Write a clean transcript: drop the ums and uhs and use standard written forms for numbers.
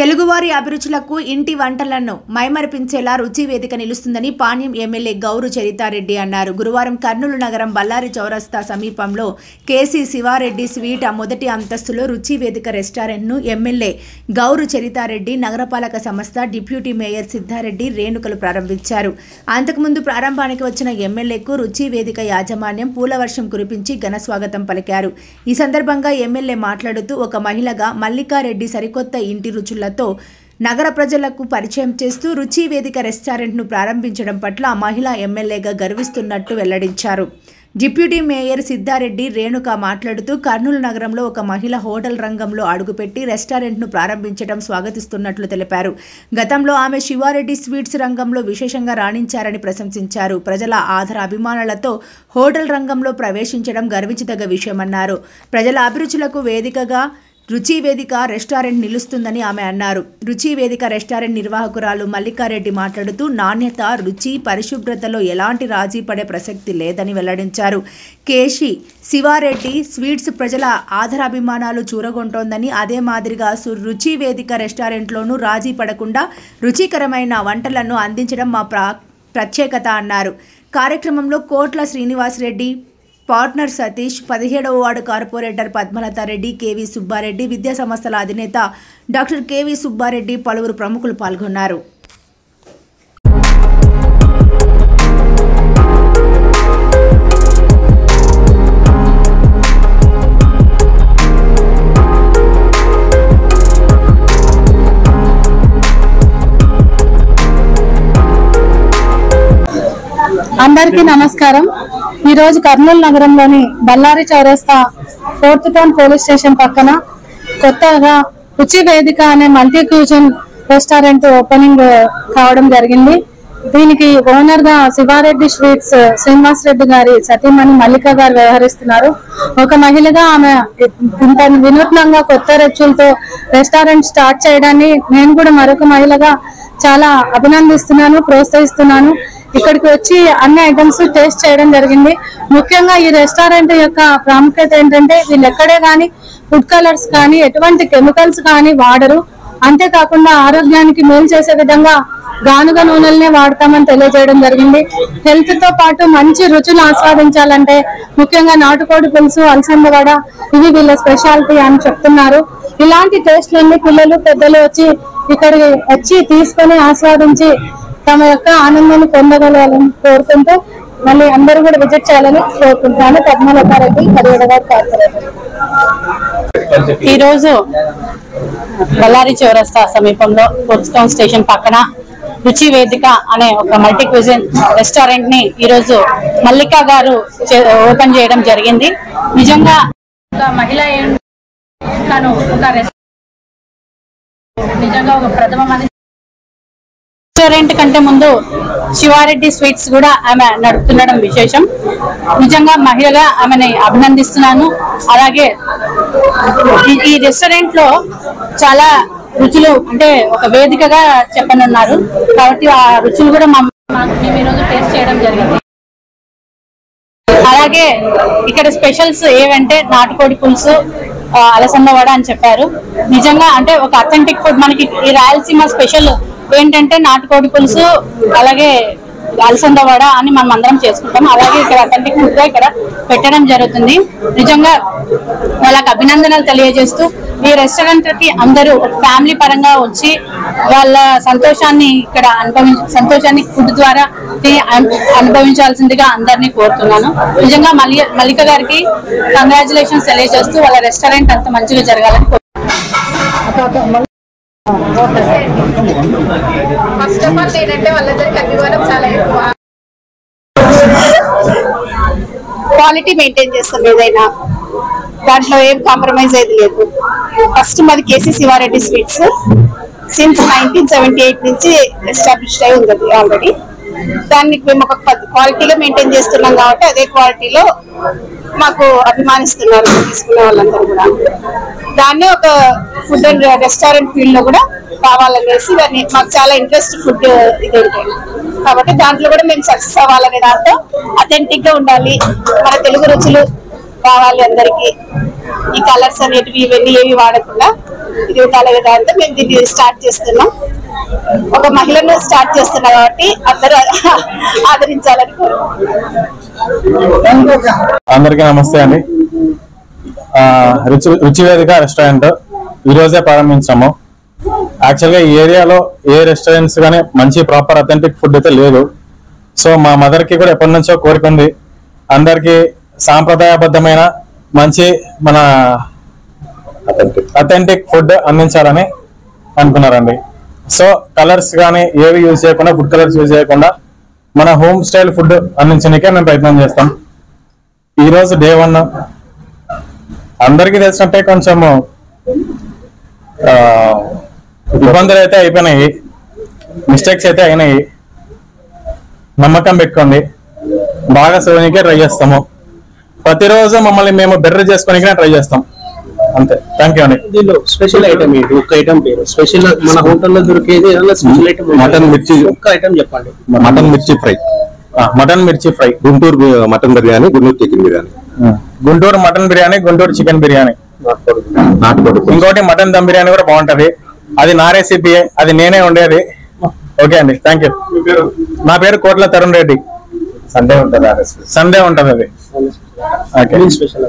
తెలుగువారి అభిరుచులకు ఇంటి వంటలను మైమరిపించేలా రుచి వేదిక నిలుస్తుందని పాణ్యం ఎమ్మెల్యే గౌరు చరితారెడ్డి అన్నారు. గురువారం కర్నూలు నగరం బల్లారి చౌరస్తా సమీపంలో కేసీ శివారెడ్డి స్వీట్ మొదటి అంతస్తులో రుచి వేదిక రెస్టారెంట్ను ఎమ్మెల్యే గౌరు చరితారెడ్డి, నగరపాలక సంస్థ డిప్యూటీ మేయర్ సిద్ధారెడ్డి రేణుకలు ప్రారంభించారు. అంతకుముందు ప్రారంభానికి వచ్చిన ఎమ్మెల్యేకు రుచి వేదిక యాజమాన్యం పూలవర్షం కురిపించి ఘన స్వాగతం పలికారు. ఈ సందర్భంగా ఎమ్మెల్యే మాట్లాడుతూ ఒక మహిళగా మల్లికారెడ్డి సరికొత్త ఇంటి రుచులు నగర ప్రజలకు పరిచయం చేస్తూ రుచి వేదిక రెస్టారెంట్ను ప్రారంభించడం పట్ల మహిళా ఎమ్మెల్యేగా గర్విస్తున్నట్టు వెల్లడించారు. డిప్యూటీ మేయర్ సిద్ధారెడ్డి రేణుక మాట్లాడుతూ కర్నూలు నగరంలో ఒక మహిళ హోటల్ రంగంలో అడుగుపెట్టి రెస్టారెంట్ను ప్రారంభించడం స్వాగతిస్తున్నట్లు తెలిపారు. గతంలో ఆమె శివారెడ్డి స్వీట్స్ రంగంలో విశేషంగా రాణించారని ప్రశంసించారు. ప్రజల ఆదర అభిమానాలతో హోటల్ రంగంలో ప్రవేశించడం గర్వించదగ్గ విషయమన్నారు. ప్రజల అభిరుచులకు వేదికగా రుచి వేదిక రెస్టారెంట్ నిలుస్తుందని ఆమె అన్నారు. రుచి వేదిక రెస్టారెంట్ నిర్వాహకురాలు మల్లికారెడ్డి మాట్లాడుతూ నాణ్యత, రుచి, పరిశుభ్రతలో ఎలాంటి రాజీ పడే ప్రసక్తి లేదని వెల్లడించారు. కేసీ శివారెడ్డి స్వీట్స్ ప్రజల ఆదరాభిమానాలు చూరగొంటోందని, అదే మాదిరిగా రుచి వేదిక రెస్టారెంట్లోనూ రాజీ పడకుండా రుచికరమైన వంటలను అందించడం మా ప్రత్యేకత అన్నారు. కార్యక్రమంలో కోట్ల శ్రీనివాసరెడ్డి, పార్ట్నర్ సతీష్, 17వ ward corporator Padmalatha Reddy, KV Subba Reddy, విద్యా సంస్థల అధినేత డాక్టర్ కేవీ సుబ్బారెడ్డి, పలువురు ప్రముఖులు పాల్గొన్నారు. అందరికీ నమస్కారం. ఈ రోజు కర్నూలు నగరంలోని బల్లారి చౌరస్తా 4th టౌన్ పోలీస్ స్టేషన్ పక్కన కొత్తగా రుచి వేదిక అనే మల్టీ క్యూజన్ రెస్టారెంట్ ఓపెనింగ్ కావడం జరిగింది. దీనికి ఓనర్ గా శివారెడ్డి స్వీట్స్ శ్రీనివాస్ రెడ్డి గారి సతీమణి మల్లిక గారు వ్యవహరిస్తున్నారు. ఒక మహిళగా ఆమె ఇంత వినూత్నంగా కొత్త రుచులతో రెస్టారెంట్ స్టార్ట్ చేయడాన్ని నేను కూడా మరొక మహిళగా చాలా అభినందిస్తున్నాను, ప్రోత్సహిస్తున్నాను. ఇక్కడికి వచ్చి అన్ని ఐటమ్స్ టేస్ట్ చేయడం జరిగింది. ముఖ్యంగా ఈ రెస్టారెంట్ యొక్క ప్రాముఖ్యత ఏంటంటే వీళ్ళు ఎక్కడే కానీ ఫుడ్ కలర్స్ కానీ ఎటువంటి కెమికల్స్ కానీ వాడరు. అంతేకాకుండా ఆరోగ్యానికి మేలు చేసే విధంగా గానుగ నూనెలనే వాడతామని తెలియజేయడం జరిగింది. హెల్త్ తో పాటు మంచి రుచులు ఆస్వాదించాలంటే ముఖ్యంగా నాటుకోడి పులుసు, అలసంద వడ ఇవి వీళ్ళ స్పెషాలిటీ అని చెప్తున్నారు. ఇలాంటి టేస్ట్లన్నీ పిల్లలు, పెద్దలు ఇక్కడికి వచ్చి తీసుకొని ఆస్వాదించి తమ యొక్క ఆనందాన్ని పొందగలగాలని కోరుకుంటూ మళ్ళీ అందరూ కూడా విజిట్ చేయాలని కోరుకుంటున్నాను. Padmalathareddy, 17వ ward corporator. ఈ రోజు బల్లారి చౌరస్తా సమీపంలో 4th టౌన్ స్టేషన్ పక్కన రుచి వేదిక అనే ఒక మల్టీ క్యూజిన్ రెస్టారెంట్ ని ఈ రోజు మల్లిక గారు ఓపెన్ చేయడం జరిగింది. నిజంగా ఒక మహిళ నిజంగా ఒక ప్రథమ రెస్టారెంట్ కంటే ముందు శివారెడ్డి స్వీట్స్ కూడా ఆమె నడుపుతుండడం విశేషం. నిజంగా మహిళగా ఆమెని అభినందిస్తున్నాను. అలాగే ఈ రెస్టారెంట్ లో చాలా రుచులు అంటే ఒక వేదికగా చెప్పనున్నారు కాబట్టి ఆ రుచులు కూడా మేము ఈరోజు టేస్ట్ చేయడం జరిగింది. అలాగే ఇక్కడ స్పెషల్స్ ఏవంటే నాటుకోడి పులుసు, అలసంద వడ అని చెప్పారు. నిజంగా అంటే ఒక అథెంటిక్ ఫుడ్. మనకి ఈ రాయలసీమ స్పెషల్ ఏంటంటే నాటుకోడి పులుసు, అలాగే అలసంద వడ అని మనం అందరం చేసుకుంటాం. అలాగే ఇక్కడ అథెంటిక్ ఫుడ్ గా ఇక్కడ పెట్టడం జరుగుతుంది. నిజంగా వాళ్ళకి అభినందనలు తెలియజేస్తూ ఈ రెస్టారెంట్ కి అందరూ ఫ్యామిలీ పరంగా వచ్చి వాళ్ళ సంతోషాన్ని ఇక్కడ సంతోషాన్ని ఫుడ్ ద్వారా అనుభవించాల్సిందిగా అందరినీ కోరుతున్నాను. నిజంగా మల్లిక గారికి కంగ్రాచులేషన్స్ తెలియజేస్తూ వాళ్ళ రెస్టారెంట్ అంత మంచిగా జరగాలని కోరుతున్నాను. ఫస్ట్ ఆఫ్ ఆల్ ఏంటంటే వాళ్ళందరికీ అభిమానం చాలా ఎక్కువ. క్వాలిటీ మెయింటైన్ చేస్తాం, ఏదైనా దాంట్లో ఏం కాంప్రమైజ్ అయితే లేదు. ఫస్ట్ మాది కేసీ శివారెడ్డి స్వీట్స్ సిన్స్ 1978 నుంచి ఎస్టాబ్లిష్డ్ అయి ఉంది ఆల్రెడీ. దాన్ని మేము ఒక క్వాలిటీలో మెయింటైన్ చేస్తున్నాం కాబట్టి అదే క్వాలిటీలో మాకు అభిమానిస్తున్నారు తీసుకునే వాళ్ళందరూ కూడా. దాన్ని ఒక ఫుడ్ అండ్ రెస్టారెంట్ ఫీల్డ్ లో కూడా కావాలనేసి దాన్ని మాకు చాలా ఇంట్రెస్ట్ ఫుడ్ ఇదేంటి కాబట్టి దాంట్లో కూడా మేము సక్సెస్ అవ్వాలనే దాంతో అథెంటిక్ గా ఉండాలి, మన తెలుగు రుచులు కావాలి అందరికి. ఈ కలర్స్ అనేటివి ఇవన్నీ ఏవి వాడకుండా ఇది ఉండాలి కదా అంటే మేము దీన్ని స్టార్ట్ చేస్తున్నాం. ఒక మహిళను స్టార్ట్ చేస్తున్నాం కాబట్టి అందరూ ఆదరించాలని కోరుకుంటున్నాం. అందరికీ నమస్తే అండి. రుచి వేదిక రెస్టారెంట్ ఈ రోజే ప్రారంభించాము. యాక్చువల్గా ఈ ఏరియాలో ఏ రెస్టారెంట్స్ కానీ మంచి ప్రాపర్ అథెంటిక్ ఫుడ్ అయితే లేదు. సో మా మదర్ కి కూడా ఎప్పటి నుంచో కోరిక ఉంది, అందరికి సాంప్రదాయబద్ధమైన మంచి మన అథెంటిక్ ఫుడ్ అందించాలని అనుకున్నారండి. సో కలర్స్ కానీ ఏవి యూజ్ చేయకుండా, ఫుడ్ కలర్స్ యూజ్ చేయకుండా మన హోమ్ స్టైల్ ఫుడ్ అందించడానికే మేము ప్రయత్నం చేస్తాం. ఈ రోజు డే 1. అందరికీ తెలిసినట్టే కొంచెం ఇబ్బందులు అయితే అయిపోయినాయి, మిస్టేక్స్ అయితే అయినాయి. నమ్మకం పెట్టుకోండి, బాగా సేవనికే ట్రై చేస్తాము. ప్రతిరోజు మమ్మల్ని మేము బెటర్ చేసుకోనికే ట్రై చేస్తాం. అంతే. థ్యాంక్ యూ అండి. దీనిలో స్పెషల్ ఐటమ్ ఏంటి? ఒక్క ఐటమ్ పేరు స్పెషల్ మన హోటల్లో దొరికేది ఏదైనా స్పెషల్ ఐటమ్? మటన్ మిర్చి, ఒక్క ఐటమ్ చెప్పండి. మటన్ మిర్చి ఫ్రై. మటన్ మిర్చి fry, Guntur mutton biryani, Guntur chicken biryani, Guntur mutton biryani, Guntur chicken biryani, నాటుకోడి. ఇంకోటి మటన్ దమ్ బిర్యానీ కూడా బాగుంటది. అది నా రెసిపీ, అది నేనే ఉండేది. ఓకే అండి, థ్యాంక్ యూ. నా పేరు కోట్ల తరుణ్ రెడ్డి. సండే ఉంటుంది, సండే ఉంటది అది. ఓకే. స్పెషల్